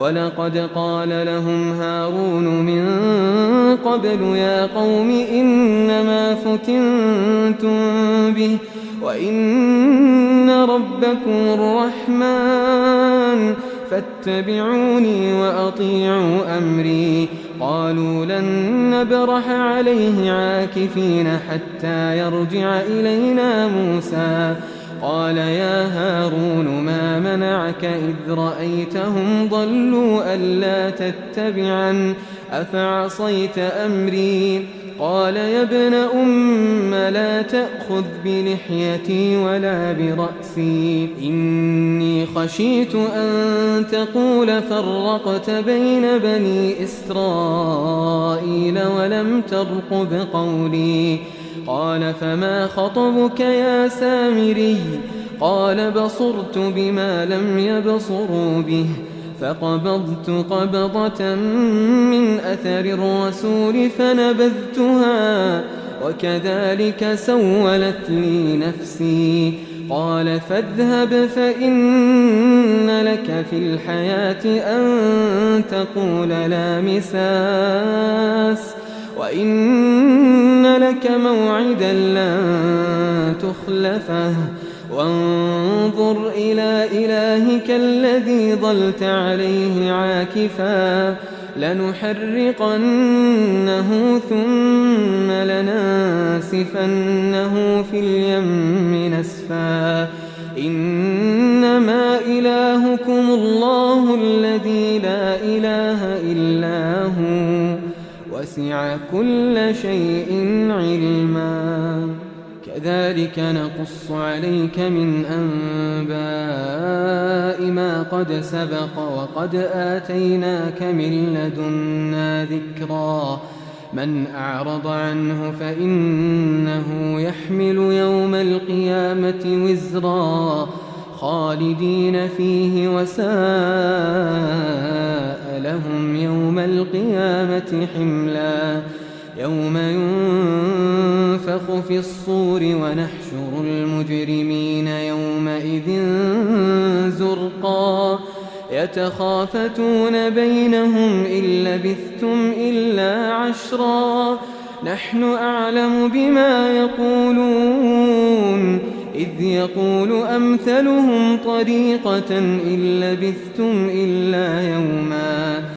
وَلَقَدْ قَالَ لَهُمْ هَارُونُ مِن قَبْلُ يَا قَوْمِ إِنَّمَا فُتِنتُم بِهِ وَإِنَّ رَبَّكُمُ الرَّحْمَٰنُ فَاتَّبِعُونِي وَأَطِيعُوا أَمْرِي قَالُوا لَن نَّبْرَحَ عَلَيْهِ عَاكِفِينَ حَتَّىٰ يَرْجِعَ إِلَيْنَا مُوسَىٰ قَالَ يَا هَارُونُ مَا مَنَعَكَ إِذْ رَأَيْتَهُمْ ضَلُّوا أَلَّا تَتَّبِعَنِ أَفَعَصَيْتَ أَمْرِي قَالَ يَا ابْنَ أُمَّ لَا تَأْخُذْ بِلِحْيَتِي وَلَا بِرَأْسِي إِنِّي خَشِيتُ أَن تَقُولَ فَرَّقْتَ بَيْنَ بَنِي إِسْرَائِيلَ وَلَمْ تَرْقُبْ قَوْلِي قَالَ فَمَا خَطْبُكَ يَا سَامِرِيُّ قَالَ بَصُرْتُ بِمَا لَمْ يَبْصُرُوا بِهِ فَقَبَضْتُ قَبْضَةً مِّنْ أَثَرِ الرَّسُولِ فَنَبَذْتُهَا وَكَذَلِكَ سَوَّلَتْ لِي نَفْسِي قَالَ فَاذْهَبْ فَإِنَّ لَكَ فِي الْحَيَاةِ أَن تَقُولَ لَا مِسَاسَ وَإِنَّ لَكَ مَوْعِدًا لَّن تُخْلَفَهُ وَانظُرْ إِلَىٰ إِلَٰهِكَ الَّذِي ظَلْتَ عَلَيْهِ عَاكِفًا لَّنُحَرِّقَنَّهُ ثُمَّ لَنَنسِفَنَّهُ فِي الْيَمِّ نَسْفًا إِنَّمَا إِلَٰهُكُمُ اللَّهُ الَّذِي لَا إِلَٰهَ إِلَّا هُوَ وَسِعَ كُلَّ شَيْءٍ عِلْمًا كَذَٰلِكَ نَقُصُّ عَلَيْكَ مِنْ أَنبَاءِ مَا قَدْ سَبَقَ وَقَدْ آتَيْنَاكَ مِن لَّدُنَّا ذِكْرًا مَّنْ أَعْرَضَ عَنْهُ فَإِنَّهُ يَحْمِلُ يَوْمَ الْقِيَامَةِ وِزْرًا خَالِدِينَ فِيهِ وَسَاءَ لَهُمْ يَوْمَ الْقِيَامَةِ حِمْلًا يَوْمَ يُنفَخُ فِي الصُّورِ وَنَحْشُرُ الْمُجْرِمِينَ يَوْمَئِذٍ زُرْقًا يَتَخَافَتُونَ بَيْنَهُمْ إِن لَّبِثْتُمْ إِلَّا عَشْرًا نَّحْنُ أَعْلَمُ بِمَا يَقُولُونَ إِذْ يَقُولُ أَمْثَلُهُمْ طَرِيقَةً إِن لَّبِثْتُمْ إِلَّا يَوْمًا